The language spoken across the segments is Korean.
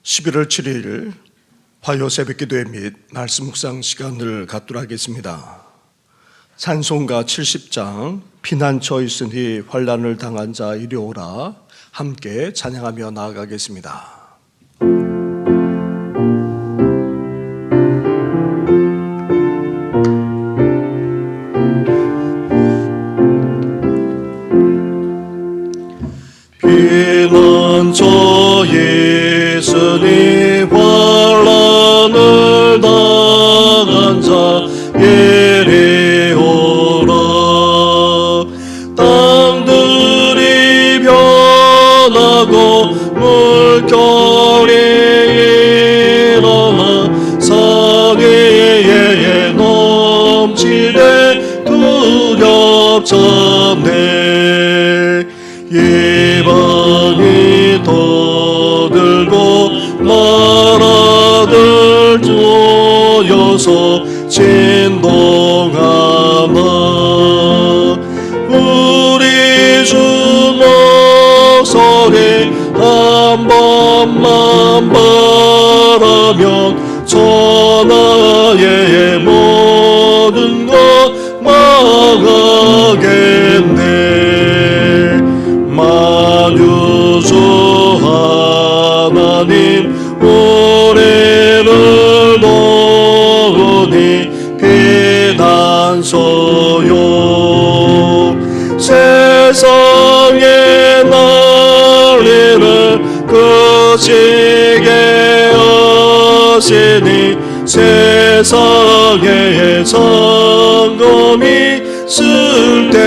11월 7일 화요 새벽기도회 및 말씀 묵상 시간을 갖도록 하겠습니다. 찬송가 70장 피난처 있으니 환난을 당한 자 이리 오라 함께 찬양하며 나아가겠습니다. 피난처 있으니 환난을 당한 자 이리 오라. 땅들이 변하고 물결이 일어나 산 위에 넘치네 두렵잖네. 이방이 떠들고 나라들 조여서 진동하나. 우리 주 목소리 한 번만 바라면 천하의 모든 것 망하겠네. 만유주 하나님 우리를 도우니 피난처요. 세상의 난리를 그치게 하시니 세상의 상검이 쓸데없네.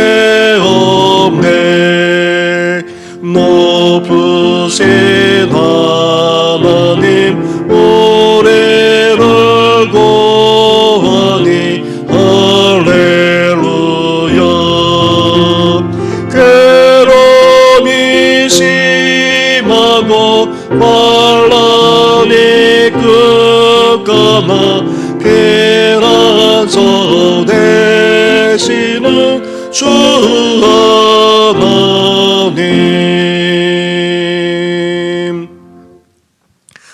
높으신 하나님 우리를 구하니 할렐루야. 괴로움이 심하고 환난이 끝가나 피난처 되시는 주 하나님,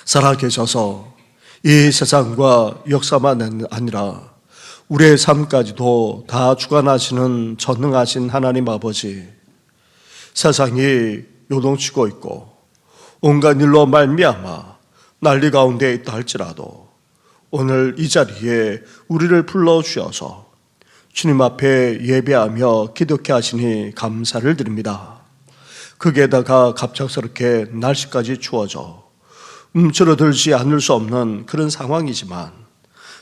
살아계셔서 이 세상과 역사만 아니라 우리의 삶까지도 다 주관하시는 전능하신 하나님 아버지, 세상이 요동치고 있고 온갖 일로 말미암아 난리 가운데 있다 할지라도 오늘 이 자리에 우리를 불러주셔서 주님 앞에 예배하며 기도케 하시니 감사를 드립니다. 거기에다가 갑작스럽게 날씨까지 추워져 움츠러들지 않을 수 없는 그런 상황이지만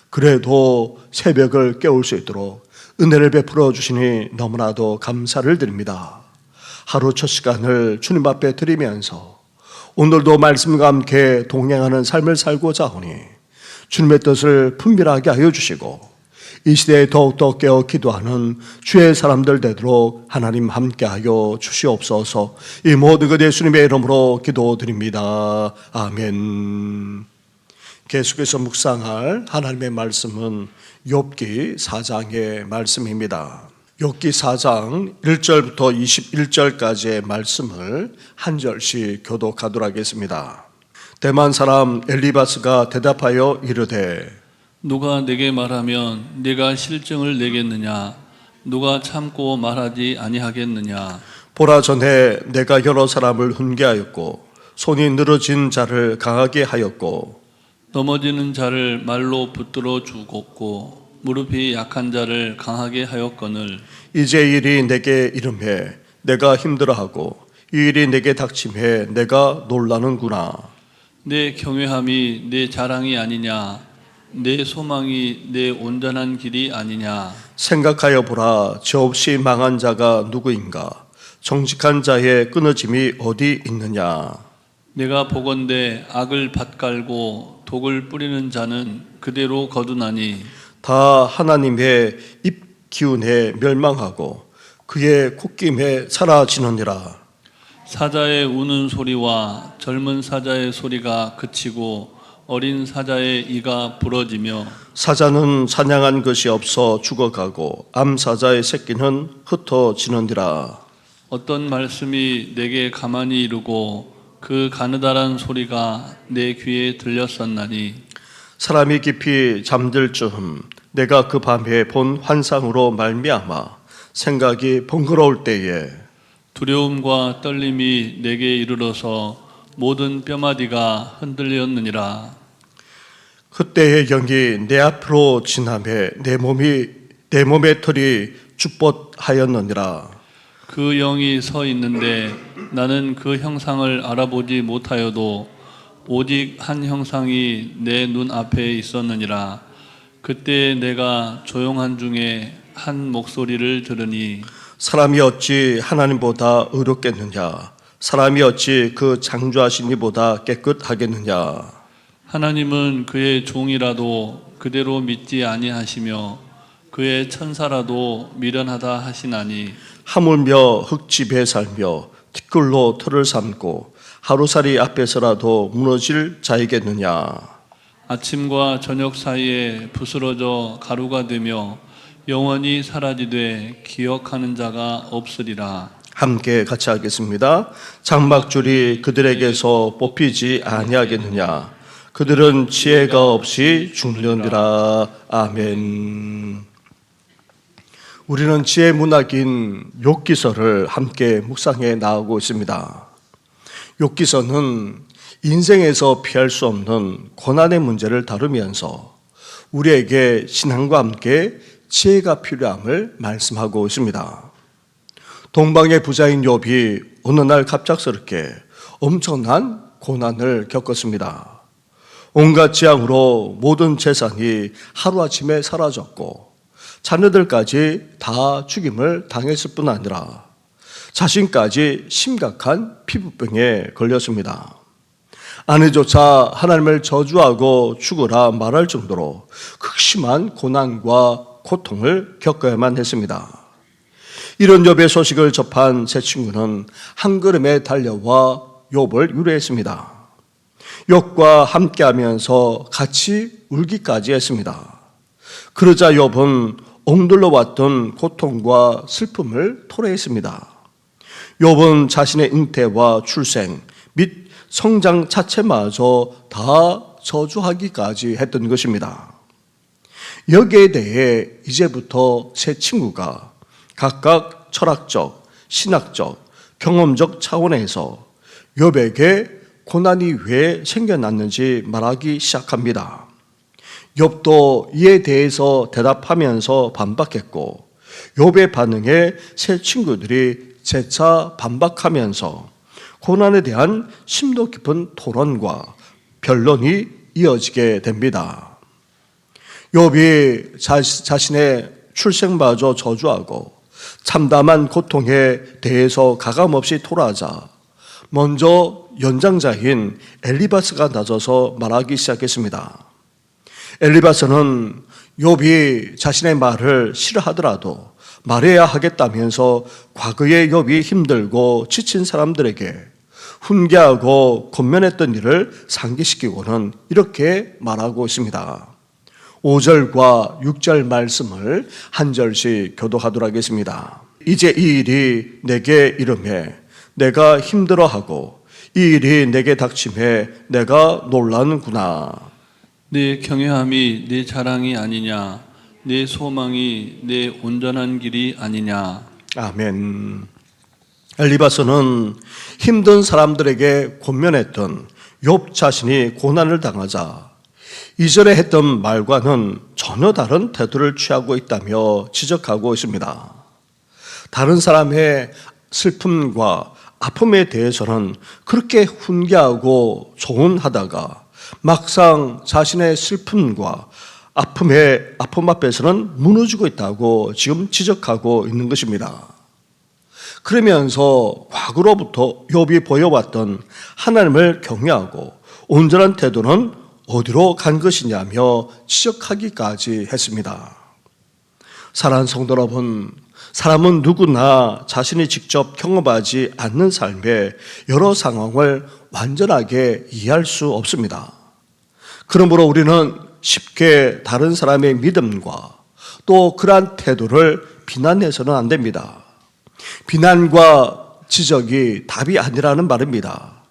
그래도 새벽을 깨울 수 있도록 은혜를 베풀어 주시니 너무나도 감사를 드립니다. 하루 첫 시간을 주님 앞에 드리면서 오늘도 말씀과 함께 동행하는 삶을 살고자 하오니 주님의 뜻을 분별하게 하여 주시고 이 시대에 더욱더 깨어 기도하는 주의 사람들 되도록 하나님 함께하여 주시옵소서. 이 모든 것 예수님의 이름으로 기도드립니다. 아멘. 계속해서 묵상할 하나님의 말씀은 욥기 4장의 말씀입니다. 욥기 4장 1절부터 21절까지의 말씀을 한 절씩 교독하도록 하겠습니다. 대만 사람 엘리바스가 대답하여 이르되 누가 내게 말하면 네가 실증을 내겠느냐? 누가 참고 말하지 아니하겠느냐? 보라, 전에 내가 여러 사람을 훈계하였고 손이 늘어진 자를 강하게 하였고 넘어지는 자를 말로 붙들어 주었고 무릎이 약한 자를 강하게 하였거늘 이제 일이 내게 이름해 내가 힘들어하고 이 일이 내게 닥침해 내가 놀라는구나. 내 경외함이 내 자랑이 아니냐? 내 소망이 내 온전한 길이 아니냐? 생각하여 보라, 저 없이 망한 자가 누구인가? 정직한 자의 끊어짐이 어디 있느냐? 내가 보건대 악을 밭갈고 독을 뿌리는 자는 그대로 거두나니 다 하나님의 입 기운에 멸망하고 그의 콧김에 사라지느니라. 사자의 우는 소리와 젊은 사자의 소리가 그치고 어린 사자의 이가 부러지며 사자는 사냥한 것이 없어 죽어가고 암사자의 새끼는 흩어지느니라. 어떤 말씀이 내게 가만히 이르고 그 가느다란 소리가 내 귀에 들렸었나니 사람이 깊이 잠들 즈음 내가 그 밤에 본 환상으로 말미암아 생각이 번거로울 때에 두려움과 떨림이 내게 이르러서 모든 뼈마디가 흔들렸느니라. 그때의 영이 내 앞으로 지나매 내 몸의 털이 죽봇하였느니라. 그 영이 서 있는데 나는 그 형상을 알아보지 못하여도 오직 한 형상이 내 눈 앞에 있었느니라. 그때 내가 조용한 중에 한 목소리를 들으니 사람이 어찌 하나님보다 의롭겠느냐? 사람이 어찌 그 창조하신 이보다 깨끗하겠느냐? 하나님은 그의 종이라도 그대로 믿지 아니하시며 그의 천사라도 미련하다 하시나니 하물며 흙집에 살며 티끌로 털을 삼고 하루살이 앞에서라도 무너질 자이겠느냐? 아침과 저녁 사이에 부스러져 가루가 되며 영원히 사라지되 기억하는 자가 없으리라. 함께 같이 하겠습니다. 장막줄이 그들에게서 뽑히지 아니하겠느냐? 그들은 지혜가 없이 죽느니라. 아멘. 우리는 지혜 문학인 욥기서를 함께 묵상해 나가고 있습니다. 욥기서는 인생에서 피할 수 없는 고난의 문제를 다루면서 우리에게 신앙과 함께 지혜가 필요함을 말씀하고 있습니다. 동방의 부자인 욥이 어느 날 갑작스럽게 엄청난 고난을 겪었습니다. 온갖 재앙으로 모든 재산이 하루아침에 사라졌고 자녀들까지 다 죽임을 당했을 뿐 아니라 자신까지 심각한 피부병에 걸렸습니다. 아내조차 하나님을 저주하고 죽으라 말할 정도로 극심한 고난과 고통을 겪어야만 했습니다. 이런 욥의 소식을 접한 세 친구는 한 걸음에 달려와 욥을 위로했습니다. 욥과 함께하면서 같이 울기까지 했습니다. 그러자 욥은 옥눌러 왔던 고통과 슬픔을 토로했습니다. 욥은 자신의 잉태와 출생 및 성장 자체마저 다 저주하기까지 했던 것입니다. 여기에 대해 이제부터 세 친구가 각각 철학적, 신학적, 경험적 차원에서 욥에게 고난이 왜 생겨났는지 말하기 시작합니다. 욥도 이에 대해서 대답하면서 반박했고 욥의 반응에 세 친구들이 재차 반박하면서 고난에 대한 심도 깊은 토론과 변론이 이어지게 됩니다. 욥이 자신의 출생마저 저주하고 참담한 고통에 대해서 가감없이 토로하자 먼저 연장자인 엘리바스가 나서서 말하기 시작했습니다. 엘리바스는 욥이 자신의 말을 싫어하더라도 말해야 하겠다면서 과거에 욥이 힘들고 지친 사람들에게 훈계하고 권면했던 일을 상기시키고는 이렇게 말하고 있습니다. 5절과 6절 말씀을 한 절씩 교독하도록 하겠습니다. 이제 이 일이 내게 이르매 내가 힘들어하고 이 일이 내게 닥침에 내가 놀라는구나. 내 경외함이 내 자랑이 아니냐 내 소망이 내 온전한 길이 아니냐. 아멘. 엘리바스는 힘든 사람들에게 권면했던 욥 자신이 고난을 당하자 이전에 했던 말과는 전혀 다른 태도를 취하고 있다며 지적하고 있습니다. 다른 사람의 슬픔과 아픔에 대해서는 그렇게 훈계하고 조언하다가 막상 자신의 슬픔과 아픔 앞에서는 무너지고 있다고 지금 지적하고 있는 것입니다. 그러면서 과거로부터 욥이 보여왔던 하나님을 경외하고 온전한 태도는 어디로 간 것이냐며 지적하기까지 했습니다. 사랑하는 성도 여러분, 사람은 누구나 자신이 직접 경험하지 않는 삶의 여러 상황을 완전하게 이해할 수 없습니다. 그러므로 우리는 쉽게 다른 사람의 믿음과 또 그러한 태도를 비난해서는 안 됩니다. 비난과 지적이 답이 아니라는 말입니다.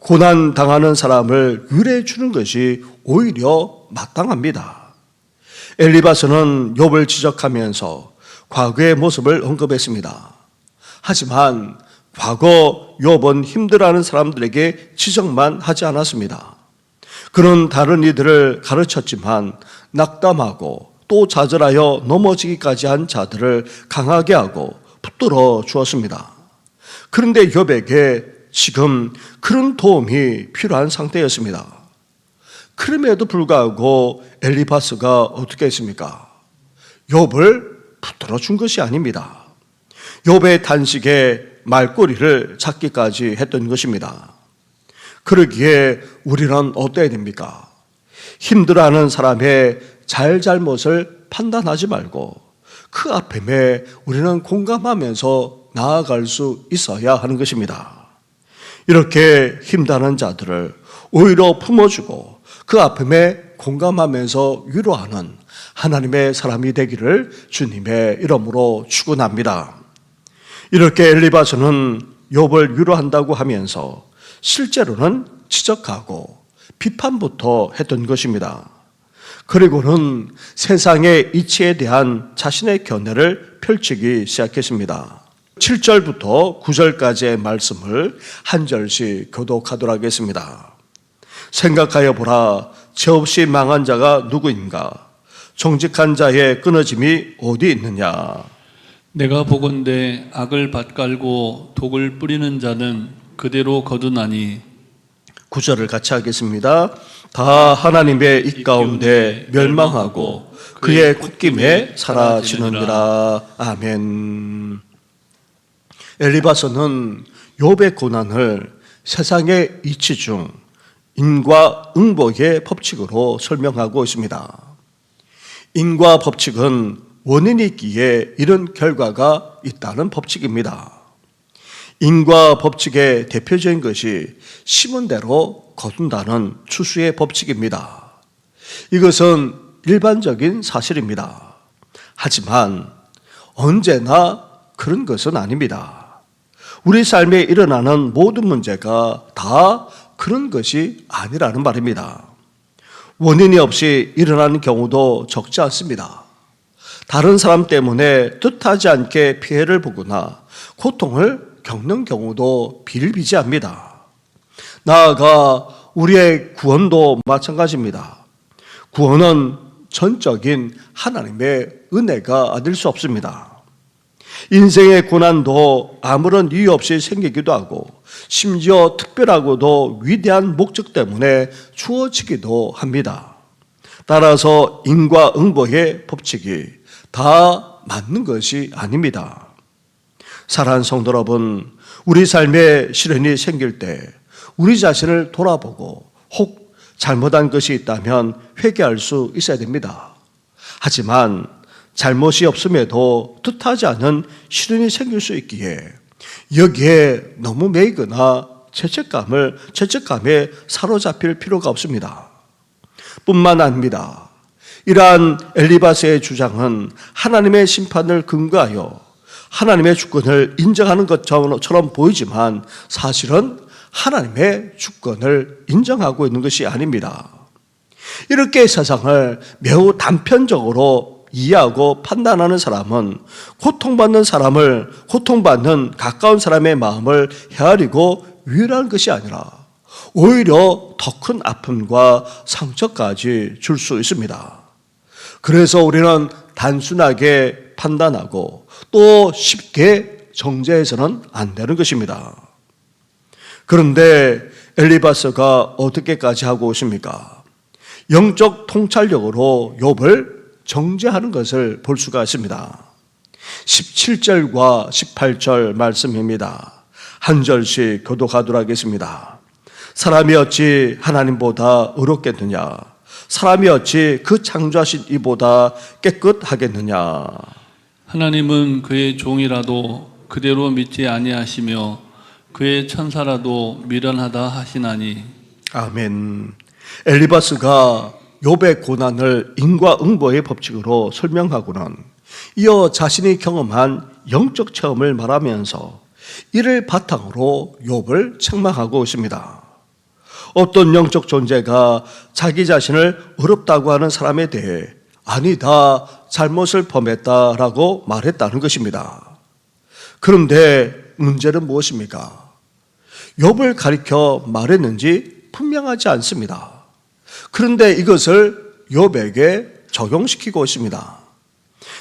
고난 당하는 사람을 위로해 주는 것이 오히려 마땅합니다. 엘리바스는 욥을 지적하면서 과거의 모습을 언급했습니다. 하지만 과거 욥은 힘들어하는 사람들에게 지적만 하지 않았습니다. 그는 다른 이들을 가르쳤지만 낙담하고 또 좌절하여 넘어지기까지 한 자들을 강하게 하고 붙들어 주었습니다. 그런데 욥에게 지금 그런 도움이 필요한 상태였습니다. 그럼에도 불구하고 엘리바스가 어떻게 했습니까? 욥을 붙들어 준 것이 아닙니다. 욥의 단식에 말꼬리를 찾기까지 했던 것입니다. 그러기에 우리는 어때야 됩니까? 힘들어하는 사람의 잘잘못을 판단하지 말고 그 아픔에 우리는 공감하면서 나아갈 수 있어야 하는 것입니다. 이렇게 힘다는 자들을 오히려 품어주고 그 아픔에 공감하면서 위로하는 하나님의 사람이 되기를 주님의 이름으로 축원합니다. 이렇게 엘리바스는 욥을 위로한다고 하면서 실제로는 지적하고 비판부터 했던 것입니다. 그리고는 세상의 이치에 대한 자신의 견해를 펼치기 시작했습니다. 7절부터 9절까지의 말씀을 한 절씩 교독하도록 하겠습니다. 생각하여 보라, 죄 없이 망한 자가 누구인가? 정직한 자의 끊어짐이 어디 있느냐? 내가 보건대 악을 밭갈고 독을 뿌리는 자는 그대로 거두나니 9절을 같이 하겠습니다. 다 하나님의 입 가운데 멸망하고 그의 콧김에 사라지느니라. 아멘. 엘리바스는 욥의 고난을 세상의 이치 중 인과 응보의 법칙으로 설명하고 있습니다. 인과 법칙은 원인이 있기에 이런 결과가 있다는 법칙입니다. 인과 법칙의 대표적인 것이 심은 대로 거둔다는 추수의 법칙입니다. 이것은 일반적인 사실입니다. 하지만 언제나 그런 것은 아닙니다. 우리 삶에 일어나는 모든 문제가 다 그런 것이 아니라는 말입니다. 원인이 없이 일어나는 경우도 적지 않습니다. 다른 사람 때문에 뜻하지 않게 피해를 보거나 고통을 겪는 경우도 비일비재합니다. 나아가 우리의 구원도 마찬가지입니다. 구원은 전적인 하나님의 은혜가 아닐 수 없습니다. 인생의 고난도 아무런 이유 없이 생기기도 하고 심지어 특별하고도 위대한 목적 때문에 주어지기도 합니다. 따라서 인과응보의 법칙이 다 맞는 것이 아닙니다. 사랑하는 성도 여러분, 우리 삶에 시련이 생길 때 우리 자신을 돌아보고 혹 잘못한 것이 있다면 회개할 수 있어야 됩니다. 하지만 잘못이 없음에도 뜻하지 않은 시련이 생길 수 있기에 여기에 너무 매이거나 죄책감에 사로잡힐 필요가 없습니다. 뿐만 아닙니다. 이러한 엘리바스의 주장은 하나님의 심판을 근거하여 하나님의 주권을 인정하는 것처럼 보이지만 사실은 하나님의 주권을 인정하고 있는 것이 아닙니다. 이렇게 세상을 매우 단편적으로 이해하고 판단하는 사람은 고통받는 가까운 사람의 마음을 헤아리고 위로하는 것이 아니라 오히려 더 큰 아픔과 상처까지 줄 수 있습니다. 그래서 우리는 단순하게 판단하고 또 쉽게 정죄해서는 안 되는 것입니다. 그런데 엘리바스가 어떻게까지 하고 있습니까? 영적 통찰력으로 욥을 정죄하는 것을 볼 수가 있습니다. 17절과 18절 말씀입니다. 한 절씩 교독하도록 하겠습니다. 사람이 어찌 하나님보다 의롭겠느냐? 사람이 어찌 그 창조하신 이보다 깨끗하겠느냐? 하나님은 그의 종이라도 그대로 믿지 아니하시며 그의 천사라도 미련하다 하시나니. 아멘. 엘리바스가 욥의 고난을 인과응보의 법칙으로 설명하고는 이어 자신이 경험한 영적 체험을 말하면서 이를 바탕으로 욥을 책망하고 있습니다. 어떤 영적 존재가 자기 자신을 어렵다고 하는 사람에 대해 아니다, 잘못을 범했다라고 말했다는 것입니다. 그런데 문제는 무엇입니까? 욥을 가리켜 말했는지 분명하지 않습니다. 그런데 이것을 욥에게 적용시키고 있습니다.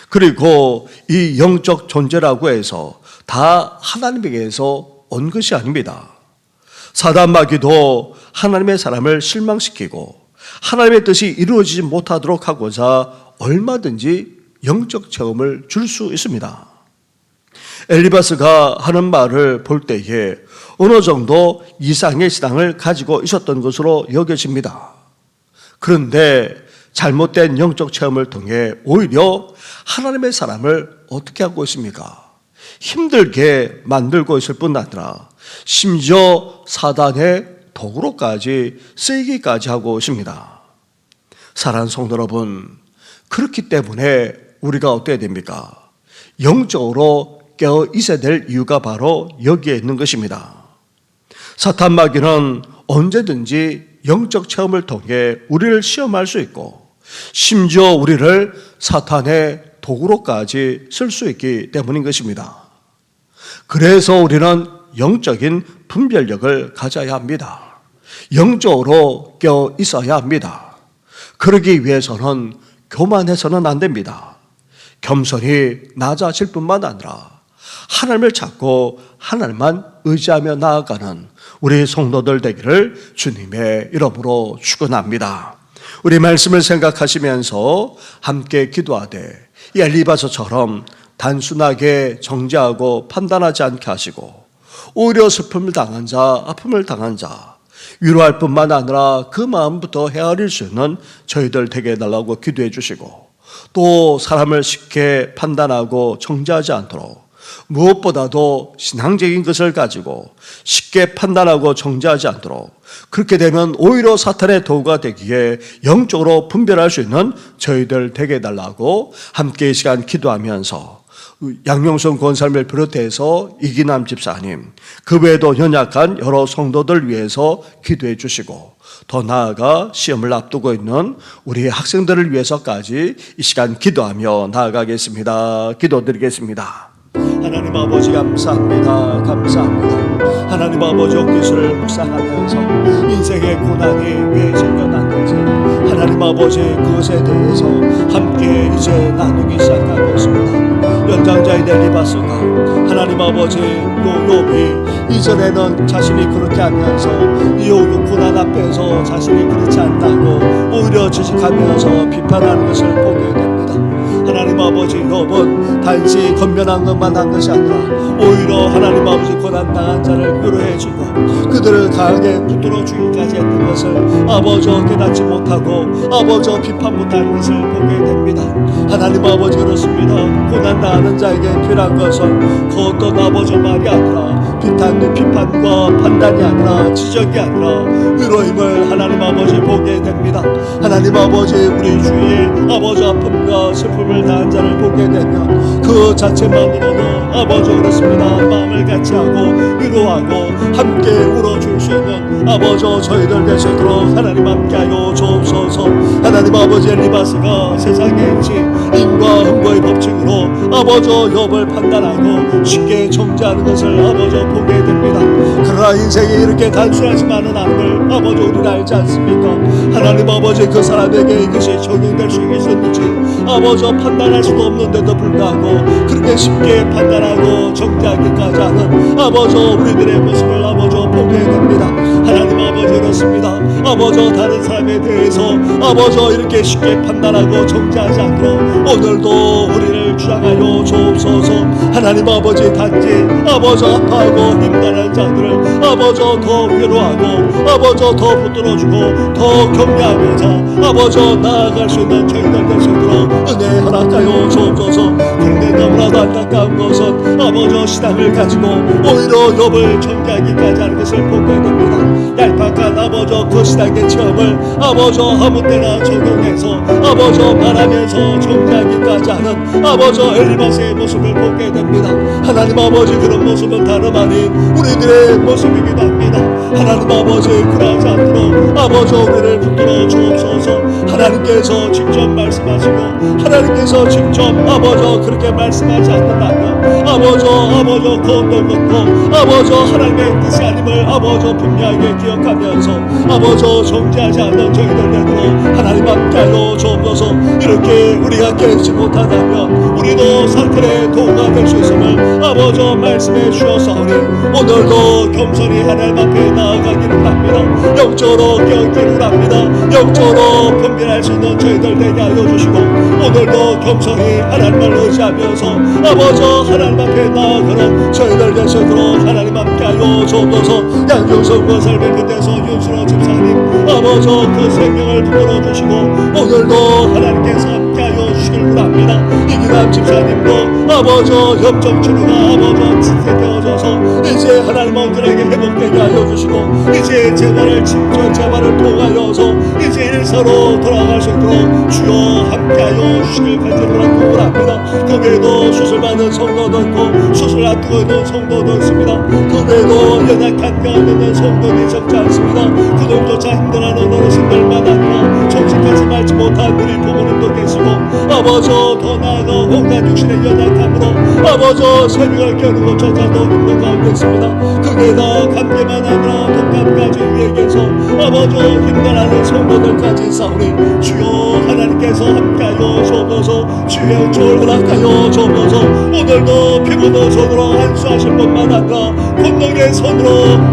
그리고 이 영적 존재라고 해서 다 하나님에게서 온 것이 아닙니다. 사단 마귀도 하나님의 사람을 실망시키고 하나님의 뜻이 이루어지지 못하도록 하고자 얼마든지 영적 체험을 줄 수 있습니다. 엘리바스가 하는 말을 볼 때에 어느 정도 이상의 신앙을 가지고 있었던 것으로 여겨집니다. 그런데 잘못된 영적 체험을 통해 오히려 하나님의 사람을 어떻게 하고 있습니까? 힘들게 만들고 있을 뿐 아니라 심지어 사단의 도구로까지 쓰이기까지 하고 있습니다. 사랑하는 성도 여러분, 그렇기 때문에 우리가 어떻게 됩니까? 영적으로 깨어 있어야 될 이유가 바로 여기에 있는 것입니다. 사탄 마귀는 언제든지 영적 체험을 통해 우리를 시험할 수 있고 심지어 우리를 사탄의 도구로까지 쓸 수 있기 때문인 것입니다. 그래서 우리는 영적인 분별력을 가져야 합니다. 영적으로 깨어 있어야 합니다. 그러기 위해서는 교만해서는 안 됩니다. 겸손히 낮아질 뿐만 아니라 하나님을 찾고 하나님만 의지하며 나아가는 우리 성도들 되기를 주님의 이름으로 축원합니다. 우리 말씀을 생각하시면서 함께 기도하되 이 엘리바서처럼 단순하게 정죄하고 판단하지 않게 하시고 오히려 슬픔을 당한 자, 아픔을 당한 자 위로할 뿐만 아니라 그 마음부터 헤아릴 수 있는 저희들 되게 해달라고 기도해 주시고 또 사람을 쉽게 판단하고 정죄하지 않도록 무엇보다도 신앙적인 것을 가지고 쉽게 판단하고 정죄하지 않도록 그렇게 되면 오히려 사탄의 도구가 되기에 영적으로 분별할 수 있는 저희들 되게 해달라고 함께 이 시간 기도하면서 양명선 권사님을 비롯해서 이기남 집사님 그 외에도 연약한 여러 성도들 위해서 기도해 주시고 더 나아가 시험을 앞두고 있는 우리 학생들을 위해서까지 이 시간 기도하며 나아가겠습니다. 기도드리겠습니다. 하나님 아버지 감사합니다. 감사합니다. 하나님 아버지 옥기수를 묵상하면서 인생의 고난이 왜 생겨났는지 하나님 아버지 그것에 대해서 함께 이제 나누기 시작하고 있습니다. 연장자인 엘리바스가 하나님 아버지 욥이 이전에는 자신이 그렇게 하면서 이 고난 앞에서 자신이 그렇지 않다고 오히려 지식하면서 비판하는 것을 보게 됩니다. 하나님 아버지 욥은 단지 건면한 것만 한 것이 아니라 오히려 하나님 아버지 고난당한 자를 위로해주고 그들을 강하게 붙들어 주기까지 했던 것을 아버지 깨닫지 못하고 아버지 비판 못하는 것을 보게 됩니다. 하나님 아버지 그렇습니다. 고난당하는 자에게 필요한 것은 그 어떤 아버지 말이 아니라 비판과 판단이 아니라 지적이 아니라 위로임을 하나님 아버지 보게 됩니다. 하나님 아버지 우리 주위에 아버지 아픔과 슬픔을 당한 자를 보게 되면 그 자체만으로도 아버지 그렇습니다. 마음을 같이 하고 위로하고 함께 울어줄 수 있는 아버지 저희들 되시도록 하나님 함께하여 주옵소서. 하나님 아버지 엘리바스가 세상에 있지 인과 흥보의 법칙으로 아버지 욥을 판단하고 쉽게 정죄하는 것을 아버지 보게 됩니다. 그러나 인생이 이렇게 단순하지만은 않음을 아버지 우리는 알지 않습니까? 하나님 아버지 그 사람에게 이것이 적용될 수 있었는지 아버지 판단할 수도 없는데도 불구하고 그렇게 쉽게 판단하고 정죄하기까지 하는 아버지 우리들의 모습을 아버지 보게 됩니다. 하나님 아버지 그렇습니다. 아버지 다른 사람에 대해서 아버지 이렇게 쉽게 판단하고 정죄하지 않도록 오늘도 우리를 주장하여 주옵소서. 하나님 아버지 단지 아버지 아파하고 힘들어하는 자들을 아버지 더 위로하고 아버지 더 붙들어주고 더 격려하고자 아버지 나아갈 수 있는 저희들 되시도록 은혜 허락하여 주옵소서. 그런데 너무나도 안타까운 것은 아버지 신앙을 가지고 오히려 욥을 정죄하기까지 하는 것을 보게 됩니다. 얄팍한 아버지 그 신앙의 체험을 아버지 아무 때나 적용해서 아버지 바라면서 정리하기까지 하는 아버지 엘리바스의 모습을 보게 됩니다. 하나님 아버지, 그런 모습은 다름 아닌 우리들의 모습이기도 합니다. 하나님 아버지, 그러하지 않도록 아버지 우리를 붙들어 주옵소서. 하나님께서 직접 말씀하시고 하나님께서 직접 아버지 그렇게 말씀하지 않는다면 아버지 거듭 걷고 아버지 하나님의 뜻이 아님을 아버지 분명하게 기억하면서 아버지 정지하지 않는 저희들 되도록 하나님 함께하여 주옵소서. 이렇게 우리가 깨지 못하다면 우리도 사탄의 도구가 될 수 있음을 아버지 말씀해 주셨사오니 오늘도 겸손히 하나님 앞에 나아가기를 합니다. 영적으로 깨어있기를 합니다. 영적으로 분별할 수 있는 저희들 되게 하여 주시고 오늘도 겸손히 하나님을 의지하면서 아버지 하나님 앞에 나아가는 저희들 되시도록 하나님 함께하여 주옵소서. 양정성과 삶의 끝에서 윤수로 집사님 아버지 그 생명을 붙들어 주시고 오늘도 하나님께서 함께하여 주시길 바랍니다. 이기남 집사님도 아버지 협정 치료가 아버지 진행되어져서 이제 하나님 어들에게 회복되게 하여 주시고 이제 재발을 통하여서 이제 일사로 돌아갈 수 있도록 주여 함께하여 주시길 간절히 바랍니다. 그 외에도 수술받는 성도도 있고 수술 앞두고 있는 성도도 있습니다. 그 외에도 연약한 병 있는 성도들이 적지 않습니다. 그동조차 힘들어하는 어르신들만 아니라 정신까지 말지 못한 우리 부모님도 계시고 아버지 더 나아가 온갖 육신의 연약함으로 아버지 생명을 겨누고 저자도 있는 가운데 있습니다. 그게 다 감기만 아니라 독감까지 유행해서 아버지 힘들어하는 성도들까지 싸우니 주여 하나님께서 함께하여 주옵소서. 주의 영적을 허락하여 주옵소서. 오늘도 피부도 손으로 안수하실 뿐만 아니라 권능의 손으로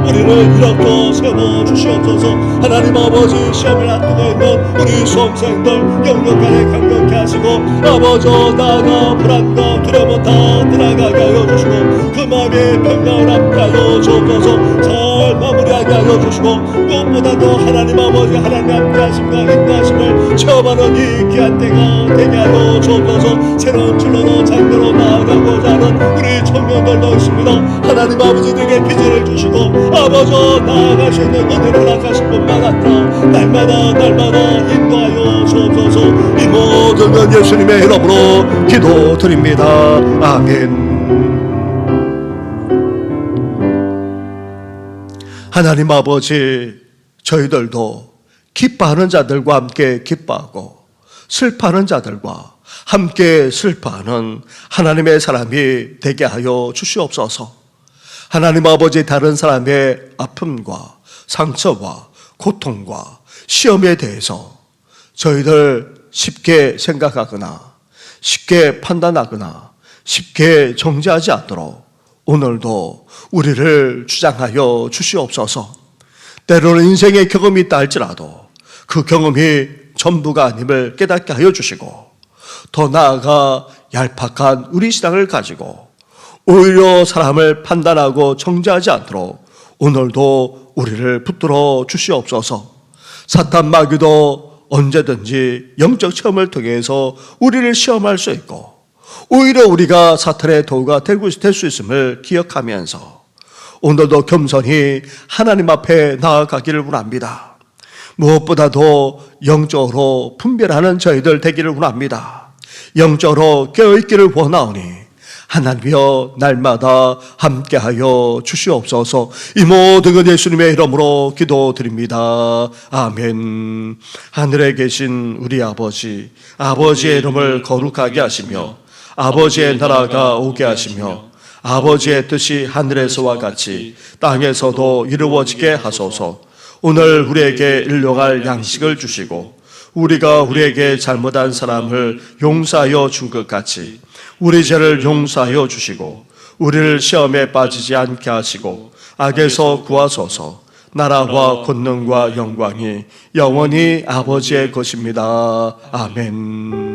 우리를 이렇게 세워주시옵소서. 하나님 아버지 시험을 앞두고 있는 우리 수험생들 영역간에 강력케 하시고 아버지 나아가 불안과 두려움 다 떠나가게 하여 주시고 그 마음의 평강을 함께하여 주옵소서. 잘 마무리하게 하여 주시고 무엇보다도 하나님 아버지 하나님 함께 하심과 인도하심을 체험하는 이 귀한 때가 되게 하여 주옵소서. 새로운 진로로 장로로 나아가고자 하는 우리 청년들도 있습니다. 하나님 아버지들에게 비전을 주시고 아버지 나아갈 수 있는 은혜를 허락하실 뿐만 아니라 날마다 인도하여 주옵소서. 이 모든 건 예수님의 이름으로 기도드립니다. 아멘. 하나님 아버지, 저희들도 기뻐하는 자들과 함께 기뻐하고 슬퍼하는 자들과 함께 슬퍼하는 하나님의 사람이 되게 하여 주시옵소서. 하나님 아버지, 다른 사람의 아픔과 상처와 고통과 시험에 대해서 저희들 쉽게 생각하거나 쉽게 판단하거나 쉽게 정죄하지 않도록 오늘도 우리를 주장하여 주시옵소서. 때로는 인생의 경험이 있다 할지라도 그 경험이 전부가 아님을 깨닫게 하여 주시고 더 나아가 얄팍한 우리 신앙을 가지고 오히려 사람을 판단하고 정죄하지 않도록 오늘도 우리를 붙들어 주시옵소서. 사탄 마귀도 언제든지 영적 체험을 통해서 우리를 시험할 수 있고 오히려 우리가 사탄의 도구가 될 수 있음을 기억하면서 오늘도 겸손히 하나님 앞에 나아가기를 원합니다. 무엇보다도 영적으로 분별하는 저희들 되기를 원합니다. 영적으로 깨어있기를 원하오니 하나님이여 날마다 함께하여 주시옵소서. 이 모든 것 예수님의 이름으로 기도드립니다. 아멘. 하늘에 계신 우리 아버지, 아버지의 이름을 거룩하게 하시며 아버지의 나라가 오게 하시며 아버지의 뜻이 하늘에서와 같이 땅에서도 이루어지게 하소서. 오늘 우리에게 일용할 양식을 주시고 우리가 우리에게 잘못한 사람을 용서하여 준 것 같이 우리 죄를 용서하여 주시고 우리를 시험에 빠지지 않게 하시고 악에서 구하소서. 나라와 권능과 영광이 영원히 아버지의 것입니다. 아멘.